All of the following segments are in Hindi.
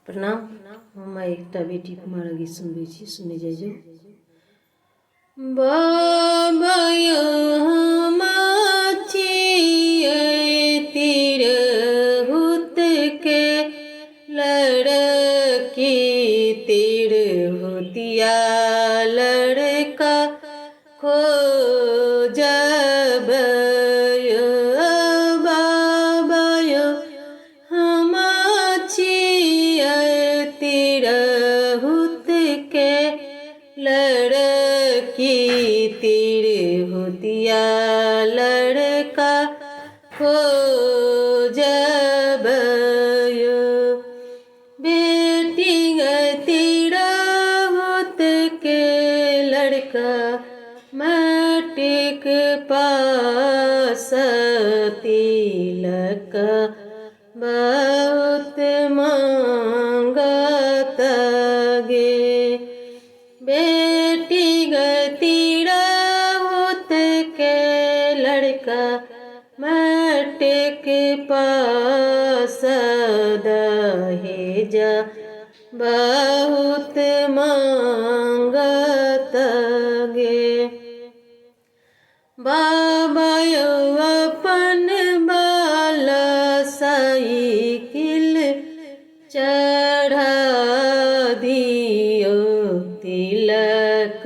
प्रणाम। हम एकटा बेटी कुमार गीत सुनबे छी, सुने जाइजो। बाबा हम छियै तिरहुत के लड़की, तिरहुतिया लड़का खोजब यो बाबा यो। हम छियै तिरहुत के लड़की, तिरहुतिया लड़का खोजब यो। बेटी तिरहुत के लड़का मैट्रिक पास, तिलक बहुत मांगत गे। बेटी तिरहुत के लड़का मैट्रिक पास, दहेज बहुत मांगत गे। बाबा यो अपन बाल साइकिल चढ़ा दियो, तिलक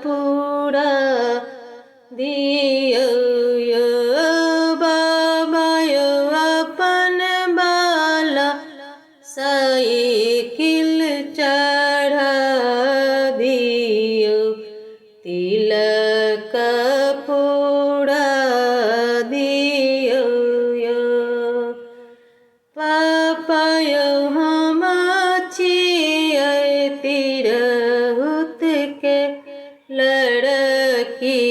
पूरा दियो यो बाबा यो। अपन बाल साइकिल चढ़ा दियो, तिलक पूरा दियो यो। पापा यो हम छियै तिरहुत के लड़की,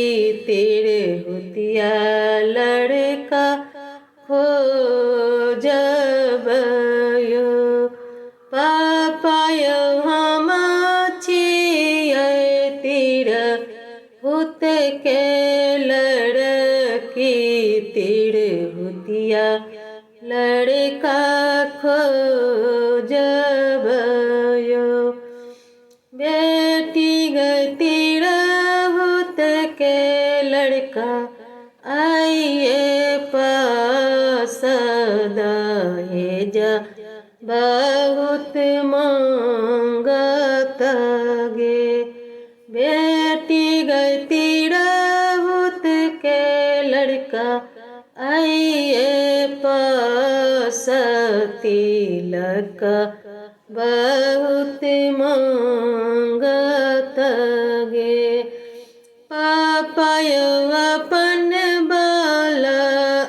तिरहुतिया लड़का खोजब यो। पापा यो हम छियै तिरहुत के लड़की, तिरहुतिया लड़का खोजब यो। बेटी तिरहुत के लड़का IAS, दहेज बहुत मांगत गे। बेटी तिरहुत के लड़का IAS, तिलक बहुत मांगत गे। पापा यो अपन बाल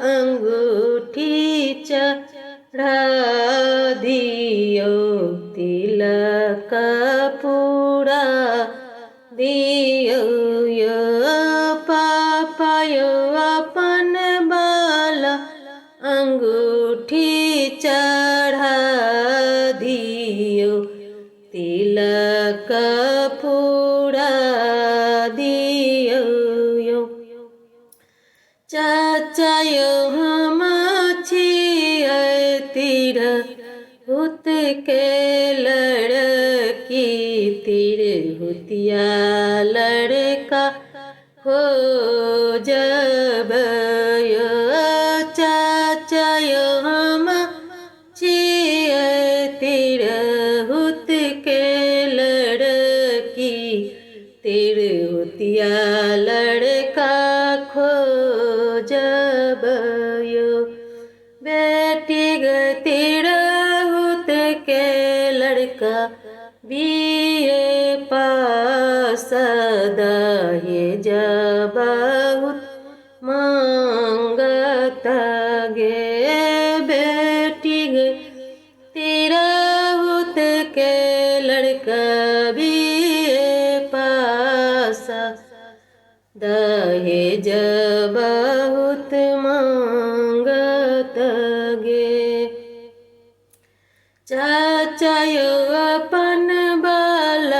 अंगूठी चढ़ा दियो, तिलक पूरा दियो यो। पापा यो अपन बाल अंगूठी चढ़ा दियो, तिलक पूरा दियो यो। चाचा यो हम छियै तिरहुत के लड़की, तिरहुतिया लड़का खोजब यो। चाचा यो हम छियै तिरहुत के लड़की, तिरहुतिया लड़का खोजब यो। बेटी तिरहुत के लड़का BA पास, दहेज बहुत मांगत गे। बेटी तिरहुत के लड़का BA पास, दहेज बहुत मांगत गे। चाचा यो अपन बाल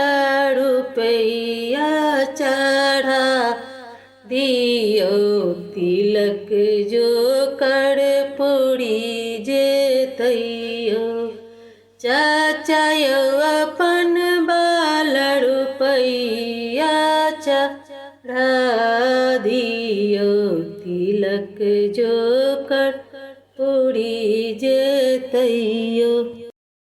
रुपया चढ़ा दियो, तिलक जो कर पूरी जेतैयो, चाचा यौ अपन बाल रुपैया चढ़ा दियो, तिलक जोकर पूरी जेतैयो।